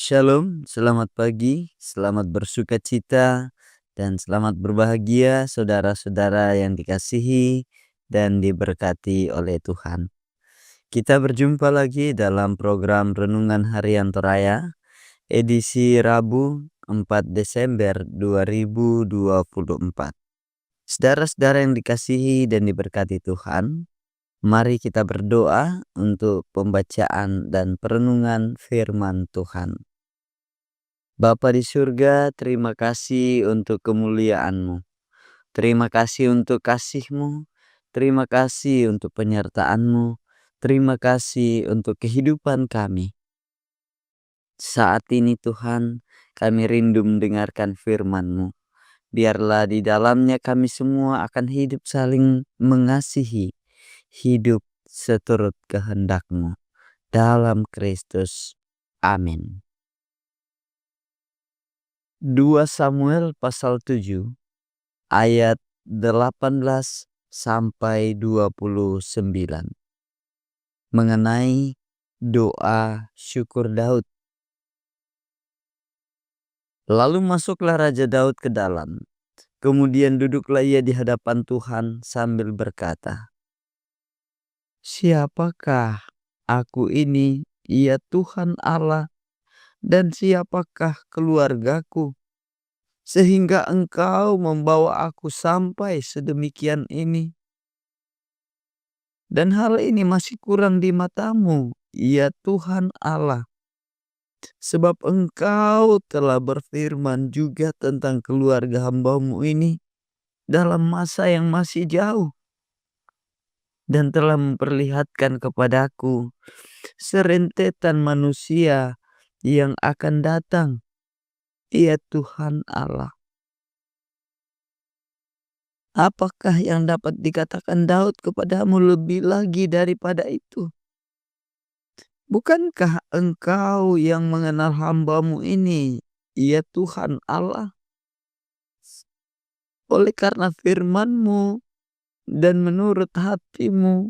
Shalom, selamat pagi, selamat bersukacita, dan selamat berbahagia saudara-saudara yang dikasihi dan diberkati oleh Tuhan. Kita berjumpa lagi dalam program Renungan Harian Toraya, edisi Rabu 4 Desember 2024. Saudara-saudara yang dikasihi dan diberkati Tuhan, mari kita berdoa untuk pembacaan dan perenungan firman Tuhan. Bapa di surga, terima kasih untuk kemuliaan-Mu. Terima kasih untuk kasih-Mu. Terima kasih untuk penyertaan-Mu. Terima kasih untuk kehidupan kami. Saat ini Tuhan, kami rindu mendengarkan firman-Mu. Biarlah di dalamnya kami semua akan hidup saling mengasihi. Hidup seturut kehendak-Mu. Dalam Kristus. Amin. 2 Samuel pasal 7 ayat 18 sampai 29 mengenai doa syukur Daud. Lalu masuklah Raja Daud ke dalam. Kemudian duduklah ia di hadapan Tuhan sambil berkata, "Siapakah aku ini, ya Tuhan Allah, dan siapakah keluargaku, sehingga Engkau membawa aku sampai sedemikian ini? Dan hal ini masih kurang di mata-Mu, ya Tuhan Allah, sebab Engkau telah berfirman juga tentang keluarga hamba-Mu ini dalam masa yang masih jauh, dan telah memperlihatkan kepadaku serentetan manusia yang akan datang, ya Tuhan Allah. Apakah yang dapat dikatakan Daud kepadamu lebih lagi daripada itu? Bukankah Engkau yang mengenal hamba-Mu ini, ya Tuhan Allah? Oleh karena firman-Mu dan menurut hati-Mu,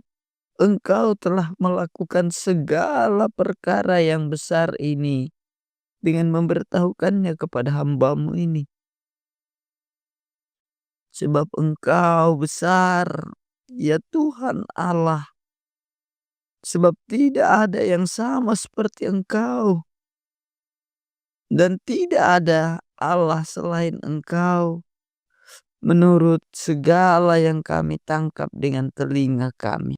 Engkau telah melakukan segala perkara yang besar ini dengan memberitahukannya kepada hamba-Mu ini. Sebab Engkau besar, ya Tuhan Allah. Sebab tidak ada yang sama seperti Engkau, dan tidak ada Allah selain Engkau, menurut segala yang kami tangkap dengan telinga kami.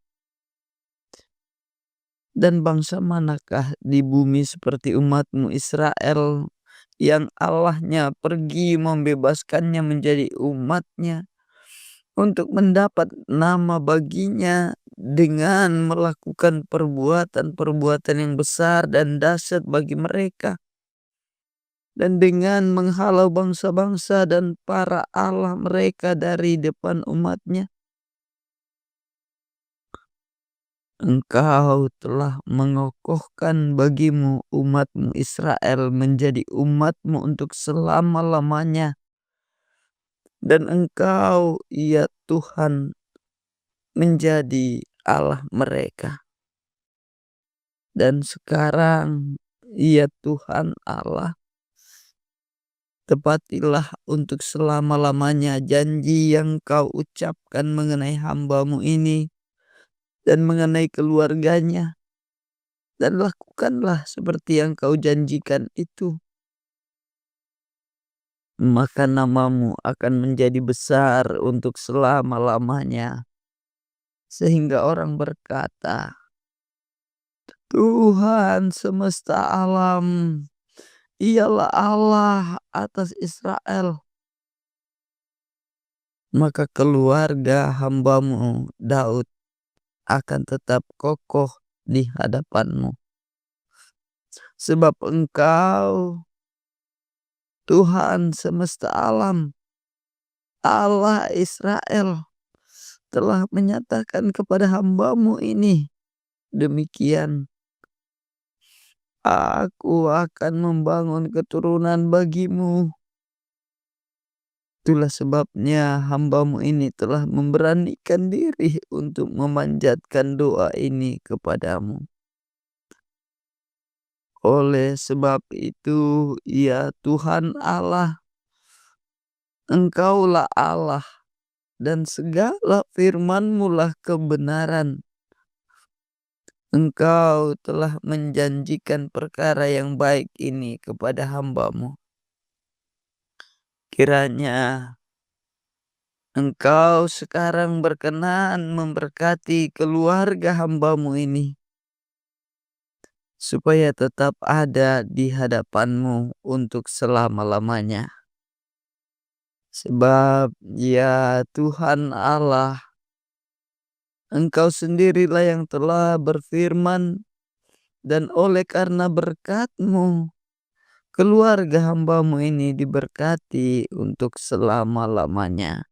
Dan bangsa manakah di bumi seperti umat-Mu Israel, yang Allahnya pergi membebaskannya menjadi umat-Nya, untuk mendapat nama baginya dengan melakukan perbuatan-perbuatan yang besar dan dahsyat bagi mereka, dan dengan menghalau bangsa-bangsa dan para allah mereka dari depan umat-Nya. Engkau telah mengokohkan bagimu umat-Mu Israel menjadi umat-Mu untuk selama-lamanya. Dan Engkau, ya Tuhan, menjadi Allah mereka. Dan sekarang, ya Tuhan Allah, tepatilah untuk selama-lamanya janji yang Kau ucapkan mengenai hamba-Mu ini dan mengenai keluarganya. Dan lakukanlah seperti yang Kau janjikan itu. Maka nama-Mu akan menjadi besar untuk selama-lamanya. Sehingga orang berkata, Tuhan semesta alam, Ialah Allah atas Israel. Maka keluarga hamba-Mu Daud akan tetap kokoh di hadapan-Mu. Sebab Engkau, Tuhan semesta alam, Allah Israel, telah menyatakan kepada hamba-Mu ini demikian. Aku akan membangun keturunan bagimu. Itulah sebabnya hamba-Mu ini telah memberanikan diri untuk memanjatkan doa ini kepadamu. Oleh sebab itu, ya Tuhan Allah, Engkaulah Allah, dan segala firman-Mu lah kebenaran. Engkau telah menjanjikan perkara yang baik ini kepada hamba-Mu. Kiranya Engkau sekarang berkenan memberkati keluarga hamba-Mu ini, supaya tetap ada di hadapan-Mu untuk selama-lamanya. Sebab ya Tuhan Allah, Engkau sendirilah yang telah berfirman, dan oleh karena berkat-Mu, keluarga hamba-Mu ini diberkati untuk selama-lamanya.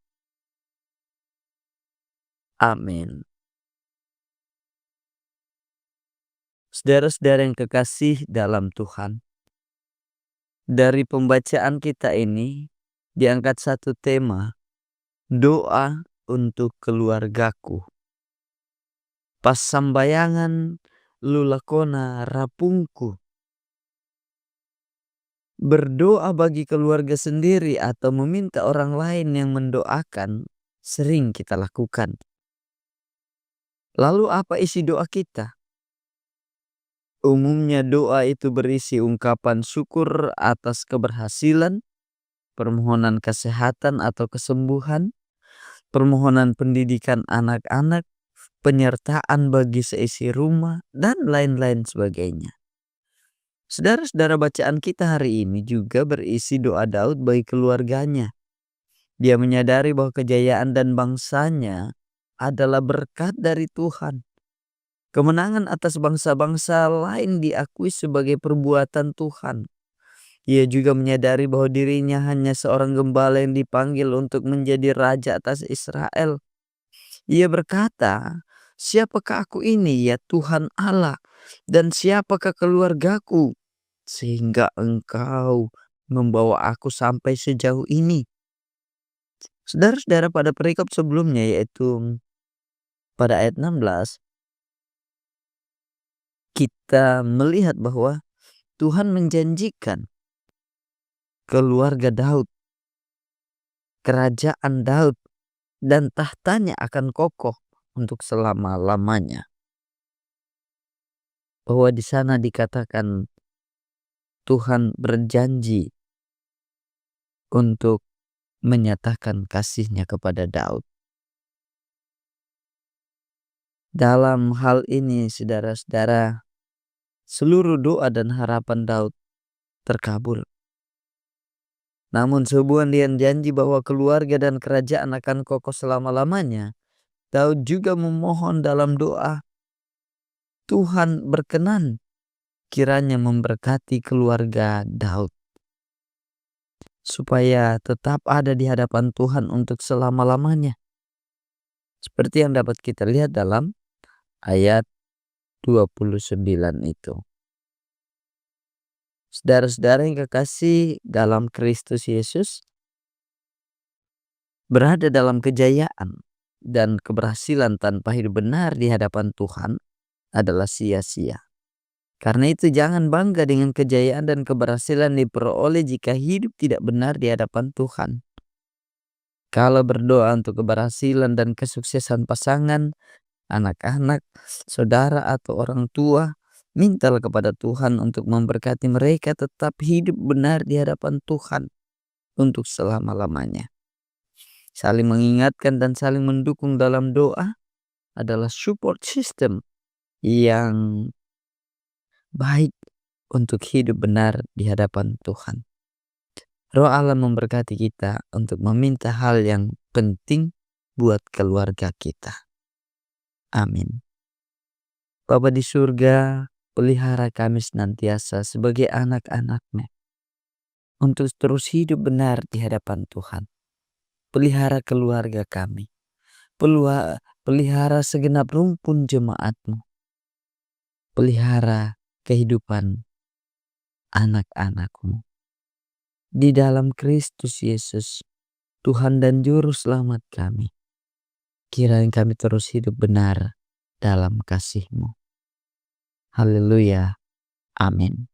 Amin. Saudara-saudara yang kekasih dalam Tuhan, dari pembacaan kita ini diangkat satu tema, doa untuk keluargaku. Pas sambayangan lulakona rapungku. Berdoa bagi keluarga sendiri atau meminta orang lain yang mendoakan sering kita lakukan. Lalu apa isi doa kita? Umumnya doa itu berisi ungkapan syukur atas keberhasilan, permohonan kesehatan atau kesembuhan, permohonan pendidikan anak-anak, penyertaan bagi seisi rumah, dan lain-lain sebagainya. Saudara-saudara, bacaan kita hari ini juga berisi doa Daud bagi keluarganya. Dia menyadari bahwa kejayaan dan bangsanya adalah berkat dari Tuhan. Kemenangan atas bangsa-bangsa lain diakui sebagai perbuatan Tuhan. Ia juga menyadari bahwa dirinya hanya seorang gembala yang dipanggil untuk menjadi raja atas Israel. Ia berkata, "Siapakah aku ini, ya Tuhan Allah, dan siapakah keluargaku, sehingga Engkau membawa aku sampai sejauh ini?" Saudara-saudara, pada perikop sebelumnya, yaitu pada ayat 16, kita melihat bahwa Tuhan menjanjikan keluarga Daud, kerajaan Daud, dan tahtanya akan kokoh untuk selama-lamanya. Bahwa di sana dikatakan Tuhan berjanji untuk menyatakan kasih-Nya kepada Daud. Dalam hal ini, saudara-saudara, seluruh doa dan harapan Daud terkabul. Namun sehubungan dengan janji bahwa keluarga dan kerajaan akan kokoh selama-lamanya, Daud juga memohon dalam doa, Tuhan berkenan kiranya memberkati keluarga Daud, supaya tetap ada di hadapan Tuhan untuk selama-lamanya. Seperti yang dapat kita lihat dalam ayat 29 itu. Saudara-saudara yang kekasih dalam Kristus Yesus, berada dalam kejayaan dan keberhasilan tanpa hidup benar di hadapan Tuhan adalah sia-sia. Karena itu jangan bangga dengan kejayaan dan keberhasilan diperoleh jika hidup tidak benar di hadapan Tuhan. Kalau berdoa untuk keberhasilan dan kesuksesan pasangan, anak-anak, saudara atau orang tua, mintalah kepada Tuhan untuk memberkati mereka tetap hidup benar di hadapan Tuhan untuk selama-lamanya. Saling mengingatkan dan saling mendukung dalam doa adalah support system yang baik untuk hidup benar di hadapan Tuhan. Roh Allah memberkati kita untuk meminta hal yang penting buat keluarga kita. Amin. Bapa di surga, pelihara kami senantiasa sebagai anak-anak-Mu untuk terus hidup benar di hadapan Tuhan. Pelihara keluarga kami. Pelihara segenap rumpun jemaat-Mu. Pelihara kehidupan anak-anak-Mu. Di dalam Kristus Yesus, Tuhan dan Juru Selamat kami. Kiranya kami terus hidup benar dalam kasih-Mu. Haleluya. Amin.